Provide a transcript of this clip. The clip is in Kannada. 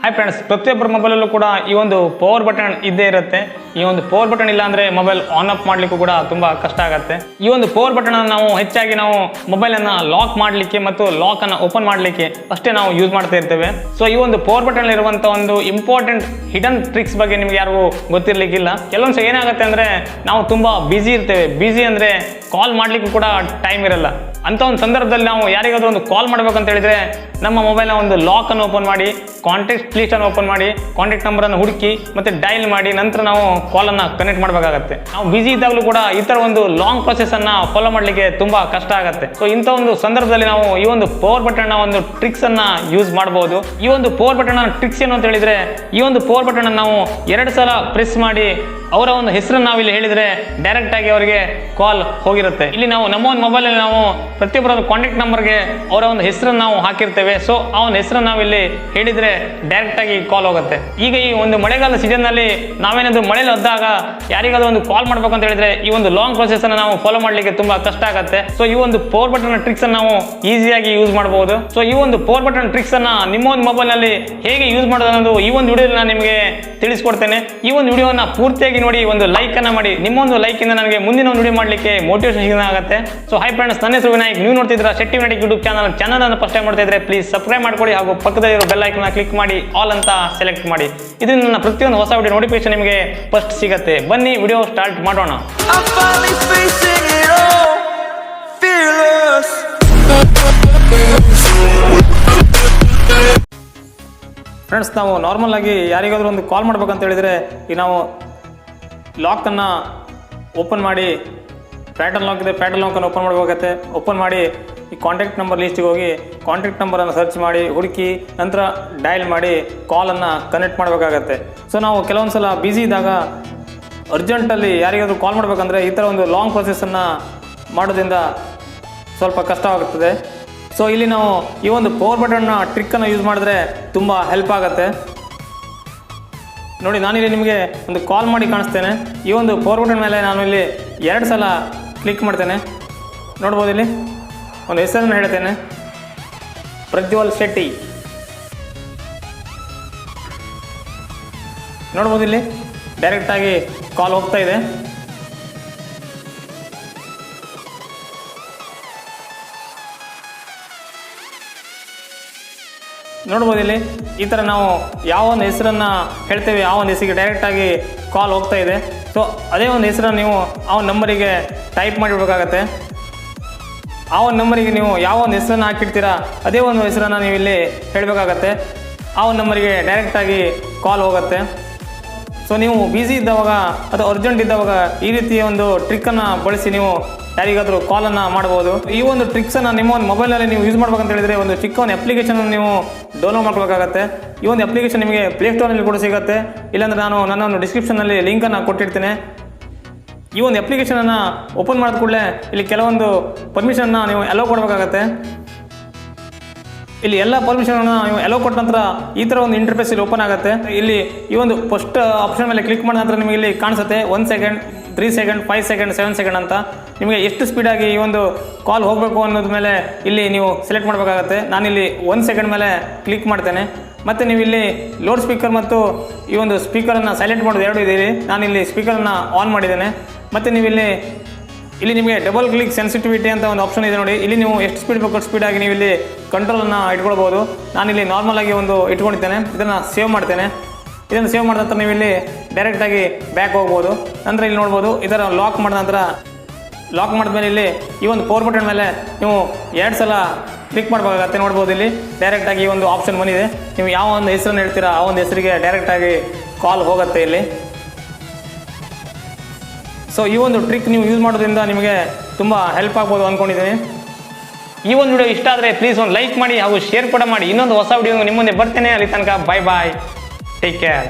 ಹಾಯ್ ಫ್ರೆಂಡ್ಸ್, ಪ್ರತಿಯೊಬ್ಬರ ಮೊಬೈಲಲ್ಲೂ ಕೂಡ ಈ ಒಂದು ಪವರ್ ಬಟನ್ ಇದ್ದೇ ಇರುತ್ತೆ. ಈ ಒಂದು ಪವರ್ ಬಟನ್ ಇಲ್ಲ ಅಂದ್ರೆ ಮೊಬೈಲ್ ಆನ್ ಆಫ್ ಮಾಡ್ಲಿಕ್ಕೂ ಕೂಡ ತುಂಬಾ ಕಷ್ಟ ಆಗುತ್ತೆ. ಈ ಒಂದು ಪವರ್ ಬಟನ್ ನಾವು ಹೆಚ್ಚಾಗಿ ನಾವು ಮೊಬೈಲ್ ಅನ್ನ ಲಾಕ್ ಮಾಡ್ಲಿಕ್ಕೆ ಮತ್ತು ಲಾಕ್ ಅನ್ನ ಓಪನ್ ಮಾಡ್ಲಿಕ್ಕೆ ಅಷ್ಟೇ ನಾವು ಯೂಸ್ ಮಾಡ್ತಾ ಇರ್ತೇವೆ. ಸೊ ಈ ಒಂದು ಪವರ್ ಬಟನ್ ಇರುವಂತ ಒಂದು ಇಂಪಾರ್ಟೆಂಟ್ ಹಿಡನ್ ಟ್ರಿಕ್ಸ್ ಬಗ್ಗೆ ನಿಮ್ಗೆ ಯಾರಿಗೂ ಗೊತ್ತಿರ್ಲಿಕ್ಕಿಲ್ಲ. ಕೆಲವೊಂದ್ಸಲ ಏನಾಗುತ್ತೆ ಅಂದ್ರೆ ನಾವು ತುಂಬಾ ಬಿಸಿ ಇರ್ತೇವೆ. ಬಿಸಿ ಅಂದ್ರೆ ಕಾಲ್ ಮಾಡ್ಲಿಕ್ಕೂ ಕೂಡ ಟೈಮ್ ಇರಲ್ಲ. ಅಂತ ಒಂದು ಸಂದರ್ಭದಲ್ಲಿ ನಾವು ಯಾರಿಗಾದ್ರೂ ಒಂದು ಕಾಲ್ ಮಾಡ್ಬೇಕಂತ ಹೇಳಿದ್ರೆ ನಮ್ಮ ಮೊಬೈಲ್ನ ಒಂದು ಲಾಕ್ ಅನ್ನು ಓಪನ್ ಮಾಡಿ, ಕಾಂಟ್ಯಾಕ್ಟ್ ಲಿಸ್ಟ್ ಅನ್ನು ಓಪನ್ ಮಾಡಿ, ಕಾಂಟ್ಯಾಕ್ಟ್ ನಂಬರ್ ಅನ್ನು ಹುಡುಕಿ ಮತ್ತೆ ಡೈಲ್ ಮಾಡಿ ನಂತರ ನಾವು ಕಾಲ್ ಅನ್ನ ಕನೆಕ್ಟ್ ಮಾಡಬೇಕಾಗತ್ತೆ. ನಾವು ಬಿಸಿ ಇದ್ದಾಗಲೂ ಕೂಡ ಈ ತರ ಒಂದು ಲಾಂಗ್ ಪ್ರೊಸೆಸ್ ಅನ್ನ ಫಾಲೋ ಮಾಡ್ಲಿಕ್ಕೆ ತುಂಬಾ ಕಷ್ಟ ಆಗುತ್ತೆ. ಸೊ ಇಂಥ ಒಂದು ಸಂದರ್ಭದಲ್ಲಿ ನಾವು ಈ ಒಂದು ಪವರ್ ಬಟನ್ ಒಂದು ಟ್ರಿಕ್ಸ್ ಅನ್ನ ಯೂಸ್ ಮಾಡಬಹುದು. ಈ ಒಂದು ಪವರ್ ಬಟನ್ ಟ್ರಿಕ್ಸ್ ಏನು ಅಂತ ಹೇಳಿದ್ರೆ, ಈ ಒಂದು ಪವರ್ ಬಟನ್ ನಾವು 2 ಸಲ ಪ್ರೆಸ್ ಮಾಡಿ ಅವರ ಒಂದು ಹೆಸರನ್ನು ನಾವು ಇಲ್ಲಿ ಹೇಳಿದ್ರೆ ಡೈರೆಕ್ಟ್ ಆಗಿ ಅವರಿಗೆ ಕಾಲ್ ಹೋಗಿರುತ್ತೆ. ಇಲ್ಲಿ ನಾವು ನಮ್ಮ ಒಂದು ಮೊಬೈಲ್ ಅಲ್ಲಿ ನಾವು ಪ್ರತಿಯೊಬ್ಬರ ಕಾಂಟ್ಯಾಕ್ಟ್ ನಂಬರ್ಗೆ ಅವರ ಒಂದು ಹೆಸರನ್ನು ನಾವು ಹಾಕಿರ್ತೇವೆ. ಸೊ ಆ ಒಂದು ಹೆಸರನ್ನು ನಾವು ಇಲ್ಲಿ ಹೇಳಿದ್ರೆ ಡೈರೆಕ್ಟ್ ಆಗಿ ಕಾಲ್ ಹೋಗುತ್ತೆ. ಈಗ ಈ ಒಂದು ಮಳೆಗಾಲ ಸೀಸನ್ ನಲ್ಲಿ ನಾವೇನಾದ್ರೂ ಮಳೆಯಲ್ಲಿ ಒದ್ದಾಗ ಯಾರಿಗಾದ್ರೂ ಒಂದು ಕಾಲ್ ಮಾಡ್ಬೇಕು ಅಂತ ಹೇಳಿದ್ರೆ ಈ ಒಂದು ಲಾಂಗ್ ಪ್ರೊಸೆಸ್ ಅನ್ನು ನಾವು ಫಾಲೋ ಮಾಡ್ಲಿಕ್ಕೆ ತುಂಬಾ ಕಷ್ಟ ಆಗುತ್ತೆ. ಸೊ ಈ ಒಂದು ಪವರ್ ಬಟನ್ ಟ್ರಿಕ್ಸ್ ಅನ್ನು ನಾವು ಈಸಿಯಾಗಿ ಯೂಸ್ ಮಾಡಬಹುದು. ಸೊ ಈ ಒಂದು ಪವರ್ ಬಟನ್ ಟ್ರಿಕ್ಸ್ ಅನ್ನ ನಿಮ್ಮ ಒಂದು ಮೊಬೈಲ್ ನಲ್ಲಿ ಹೇಗೆ ಯೂಸ್ ಮಾಡೋದು ಅನ್ನೋದು ಈ ಒಂದು ವಿಡಿಯೋ ನಾನು ನಿಮಗೆ ತಿಳಿಸ್ಕೊಡ್ತೇನೆ. ಈ ಒಂದು ವಿಡಿಯೋನ ಪೂರ್ತಿಯಾಗಿ ನೋಡಿ, ಒಂದು ಲೈಕ್ ಅನ್ನ ಮಾಡಿ. ನಿಮ್ಮ ಒಂದು ಲೈಕ್ ಇಂದ ನನಗೆ ಮುಂದಿನ ಒಂದು ವಿಡಿಯೋ ಮಾಡ್ಲಿಕ್ಕೆ ಮೋಟಿವೇಶನ್ ಆಗುತ್ತೆ. ಸೊ ಹೈ ಫ್ರೆಂಡ್ಸ್, ನನ್ನ ಹೆಸರು ವಿನಾಯಕ್. ನೀವು ನೋಡ್ತಿದ್ರ shettyvinutech ಯೂಟ್ಯೂಬ್ ಚಾನಲ್ ಅನ್ನು ಫಸ್ಟ್ ಟೈಮ್ ಮಾಡ್ತಾ ಇದ್ರೆ ಪ್ಲೀಸ್ ಸಬ್ಸ್ಕ್ರೈಬ್ ಮಾಡ್ಕೊಳ್ಳಿ ಹಾಗೂ ಪಕ್ಕದಲ್ಲಿರೋ ಬೆಲ್ ಐಕಾನ್ ಕ್ಲಿಕ್ ಮಾಡಿ ಆಲ್ ಅಂತ ಸೆಲೆಕ್ಟ್ ಮಾಡಿ. ಇದರಿಂದ ನನ್ನ ಪ್ರತಿಯೊಂದು ಹೊಸ ವಿಡಿಯೋ ನೋಟಿಫಿಕೇಶನ್ ನಿಮಗೆ ಫಸ್ಟ್ ಸಿಗುತ್ತೆ. ಬನ್ನಿ ವಿಡಿಯೋ ಸ್ಟಾರ್ಟ್ ಮಾಡೋಣ. ಫ್ರೆಂಡ್ಸ್, ನಾವು ನಾರ್ಮಲ್ ಆಗಿ ಯಾರಿಗಾದ್ರೂ ಒಂದು ಕಾಲ್ ಮಾಡ್ಬೇಕಂತ ಹೇಳಿದ್ರೆ ಈಗ ನಾವು ಲಾಕ್ ಅನ್ನ ಓಪನ್ ಮಾಡಿ, ಪ್ಯಾಟರ್ನ್ ಲಾಕ್ ಇದೆ, ಪ್ಯಾಟರ್ನ್ ಲಾಕ್ ಅನ್ನು ಓಪನ್ ಮಾಡಬೇಕಾಗತ್ತೆ. ಓಪನ್ ಮಾಡಿ ಈ ಕಾಂಟ್ಯಾಕ್ಟ್ ನಂಬರ್ ಲಿಸ್ಟಿಗೆ ಹೋಗಿ ಕಾಂಟ್ಯಾಕ್ಟ್ ನಂಬರನ್ನು ಸರ್ಚ್ ಮಾಡಿ ಹುಡುಕಿ ನಂತರ ಡಯಲ್ ಮಾಡಿ ಕಾಲನ್ನು ಕನೆಕ್ಟ್ ಮಾಡಬೇಕಾಗತ್ತೆ. ಸೊ ನಾವು ಕೆಲವೊಂದು ಸಲ ಬ್ಯುಸಿ ಇದ್ದಾಗ ಅರ್ಜೆಂಟಲ್ಲಿ ಯಾರಿಗಾದ್ರೂ ಕಾಲ್ ಮಾಡಬೇಕಂದ್ರೆ ಈ ಥರ ಒಂದು ಲಾಂಗ್ ಪ್ರೊಸೆಸನ್ನು ಮಾಡೋದ್ರಿಂದ ಸ್ವಲ್ಪ ಕಷ್ಟವಾಗುತ್ತದೆ. ಸೊ ಇಲ್ಲಿ ನಾವು ಈ ಒಂದು ಪವರ್ ಬಟನ್ನ ಟ್ರಿಕ್ಕನ್ನು ಯೂಸ್ ಮಾಡಿದ್ರೆ ತುಂಬ ಹೆಲ್ಪ್ ಆಗುತ್ತೆ. ನೋಡಿ, ನಾನಿಲ್ಲಿ ನಿಮಗೆ ಒಂದು ಕಾಲ್ ಮಾಡಿ ಕಾಣಿಸ್ತೇನೆ. ಈ ಒಂದು ಪವರ್ ಬಟನ್ ಮೇಲೆ ನಾನು ಇಲ್ಲಿ 2 ಸಲ ಕ್ಲಿಕ್ ಮಾಡ್ತೇನೆ. ನೋಡ್ಬೋದು, ಇಲ್ಲಿ ಒಂದು ಹೆಸರನ್ನು ಹೇಳ್ತೇನೆ, ಪ್ರಜ್ವಲ್ ಶೆಟ್ಟಿ. ನೋಡ್ಬೋದು, ಇಲ್ಲಿ ಡೈರೆಕ್ಟಾಗಿ ಕಾಲ್ ಹೋಗ್ತಾ ಇದೆ. ನೋಡ್ಬೋದು, ಇಲ್ಲಿ ಈ ಥರ ನಾವು ಯಾವ ಒಂದು ಹೆಸರನ್ನು ಹೇಳ್ತೇವೆ ಆ ಒಂದು ಹೆಸರಿಗೆ ಡೈರೆಕ್ಟಾಗಿ ಕಾಲ್ ಹೋಗ್ತಾ ಇದೆ. ಸೊ ಅದೇ ಒಂದು ಹೆಸರನ್ನು ನೀವು ಆ ಒಂದು ನಂಬರಿಗೆ ಟೈಪ್ ಮಾಡಿಬಿಡ್ಬೇಕಾಗತ್ತೆ. ಆ ಒಂದು ನಂಬರಿಗೆ ನೀವು ಯಾವ ಒಂದು ಹೆಸರನ್ನು ಹಾಕಿರ್ತೀರಾ ಅದೇ ಒಂದು ಹೆಸರನ್ನು ನೀವು ಇಲ್ಲಿ ಹೇಳಬೇಕಾಗತ್ತೆ. ಆ ಒಂದು ನಂಬರಿಗೆ ಡೈರೆಕ್ಟಾಗಿ ಕಾಲ್ ಹೋಗುತ್ತೆ. ಸೊ ನೀವು ಬ್ಯುಸಿ ಇದ್ದವಾಗ ಅಥವಾ ಅರ್ಜೆಂಟ್ ಇದ್ದವಾಗ ಈ ರೀತಿಯ ಒಂದು ಟ್ರಿಕ್ಕನ್ನು ಬಳಸಿ ನೀವು ಯಾರಿಗಾದರೂ ಕಾಲನ್ನು ಮಾಡ್ಬೋದು. ಈ ಒಂದು ಟ್ರಿಕ್ಸನ್ನು ನಿಮ್ಮ ಒಂದು ಮೊಬೈಲಲ್ಲಿ ನೀವು ಯೂಸ್ ಮಾಡ್ಬೇಕಂತ ಹೇಳಿದರೆ ಒಂದು ಚಿಕ್ಕ ಒಂದು ಅಪ್ಲಿಕೇಶನ್ ನೀವು ಡೌನ್ಲೋಡ್ ಮಾಡ್ಕೋಬೇಕಾಗತ್ತೆ. ಈ ಒಂದು ಅಪ್ಲಿಕೇಶನ್ ನಿಮಗೆ ಪ್ಲೇಸ್ಟೋರ್ನಲ್ಲಿ ಕೂಡ ಸಿಗುತ್ತೆ, ಇಲ್ಲಾಂದರೆ ನಾನು ನನ್ನ ಒಂದು ಡಿಸ್ಕ್ರಿಪ್ಷನಲ್ಲಿ ಲಿಂಕನ್ನು ಕೊಟ್ಟಿರ್ತೀನಿ. ಈ ಒಂದು ಅಪ್ಲಿಕೇಶನನ್ನು ಓಪನ್ ಮಾಡಿದ ಕೂಡಲೇ ಇಲ್ಲಿ ಕೆಲವೊಂದು ಪರ್ಮಿಷನ್ನ ನೀವು ಅಲೋ ಕೊಡಬೇಕಾಗತ್ತೆ. ಇಲ್ಲಿ ಎಲ್ಲ ಪರ್ಮಿಷನನ್ನು ನೀವು ಅಲೋ ಕೊಟ್ಟ ನಂತರ ಈ ಥರ ಒಂದು ಇಂಟರ್ಫೇಸ್ ಇಲ್ಲಿ ಓಪನ್ ಆಗುತ್ತೆ. ಇಲ್ಲಿ ಈ ಒಂದು ಫಸ್ಟ್ ಆಪ್ಷನ್ ಮೇಲೆ ಕ್ಲಿಕ್ ಮಾಡಿದ ನಂತರ ನಿಮಗೆ ಇಲ್ಲಿ ಕಾಣಿಸುತ್ತೆ 1 ಸೆಕೆಂಡ್, 3 ಸೆಕೆಂಡ್, 5 ಸೆಕೆಂಡ್, 7 ಸೆಕೆಂಡ್ ಅಂತ. ನಿಮಗೆ ಎಷ್ಟು ಸ್ಪೀಡಾಗಿ ಈ ಒಂದು ಕಾಲ್ ಹೋಗಬೇಕು ಅನ್ನೋದ್ರ ಮೇಲೆ ಇಲ್ಲಿ ನೀವು ಸೆಲೆಕ್ಟ್ ಮಾಡಬೇಕಾಗತ್ತೆ. ನಾನಿಲ್ಲಿ 1 ಸೆಕೆಂಡ್ ಮೇಲೆ ಕ್ಲಿಕ್ ಮಾಡ್ತೇನೆ. ಮತ್ತು ನೀವು ಇಲ್ಲಿ ಲೌಡ್ ಸ್ಪೀಕರ್ ಮತ್ತು ಈ ಒಂದು ಸ್ಪೀಕರನ್ನು ಸೈಲೆಂಟ್ ಮಾಡೋದು 2 ಇದೆ. ನಾನಿಲ್ಲಿ ಸ್ಪೀಕರನ್ನು ಆನ್ ಮಾಡಿದ್ದೇನೆ. ಮತ್ತು ನೀವು ಇಲ್ಲಿ ನಿಮಗೆ ಡಬಲ್ ಕ್ಲಿಕ್ ಸೆನ್ಸಿಟಿವಿಟಿ ಅಂತ ಒಂದು ಆಪ್ಷನ್ ಇದೆ ನೋಡಿ. ಇಲ್ಲಿ ನೀವು ಎಷ್ಟು ಸ್ಪೀಡ್ ಬೇಕು ಸ್ಪೀಡಾಗಿ ನೀವು ಇಲ್ಲಿ ಕಂಟ್ರೋಲನ್ನು ಇಟ್ಕೊಳ್ಬೋದು. ನಾನಿಲ್ಲಿ ನಾರ್ಮಲಾಗಿ ಒಂದು ಇಟ್ಕೊಂಡಿದ್ದೇನೆ. ಇದನ್ನು ಸೇವ್ ಮಾಡ್ತೇನೆ. ಇದನ್ನು ಸೇವ್ ಮಾಡಿದ ನಂತರ ನೀವು ಇಲ್ಲಿ ಡೈರೆಕ್ಟಾಗಿ ಬ್ಯಾಕ್ ಹೋಗ್ಬೋದು. ನಂತರ ಇಲ್ಲಿ ನೋಡ್ಬೋದು, ಇದರ ಲಾಕ್ ಮಾಡಿದ ನಂತರ ಲಾಕ್ ಮಾಡಿದ್ಮೇಲೆ ಇಲ್ಲಿ ಈ ಒಂದು ಪವರ್ ಬಟನ್ ಮೇಲೆ ನೀವು 2 ಸಲ ಕ್ಲಿಕ್ ಮಾಡಬೇಕಾಗತ್ತೆ. ನೋಡ್ಬೋದು, ಇಲ್ಲಿ ಡೈರೆಕ್ಟಾಗಿ ಈ ಒಂದು ಆಪ್ಷನ್ ಬಂದಿದೆ. ನೀವು ಯಾವ ಒಂದು ಹೆಸರನ್ನು ಹೇಳ್ತೀರಾ ಆ ಒಂದು ಹೆಸರಿಗೆ ಡೈರೆಕ್ಟಾಗಿ ಕಾಲ್ ಹೋಗುತ್ತೆ ಇಲ್ಲಿ. ಸೊ ಈ ಒಂದು ಟ್ರಿಕ್ ನೀವು ಯೂಸ್ ಮಾಡೋದ್ರಿಂದ ನಿಮಗೆ ತುಂಬ ಹೆಲ್ಪ್ ಆಗ್ಬೋದು ಅಂದ್ಕೊಂಡಿದ್ದೀನಿ. ಈ ಒಂದು ವಿಡಿಯೋ ಇಷ್ಟ ಆದರೆ ಪ್ಲೀಸ್ ಒಂದು ಲೈಕ್ ಮಾಡಿ ಹಾಗೂ ಶೇರ್ ಕೂಡ ಮಾಡಿ. ಇನ್ನೊಂದು ಹೊಸ ವಿಡಿಯೋ ನಿಮ್ಮ ಮುಂದೆ ಬರ್ತೇನೆ. ಅಲ್ಲಿ ತನಕ ಬಾಯ್ ಬಾಯ್, ಟೇಕ್ ಕೇರ್.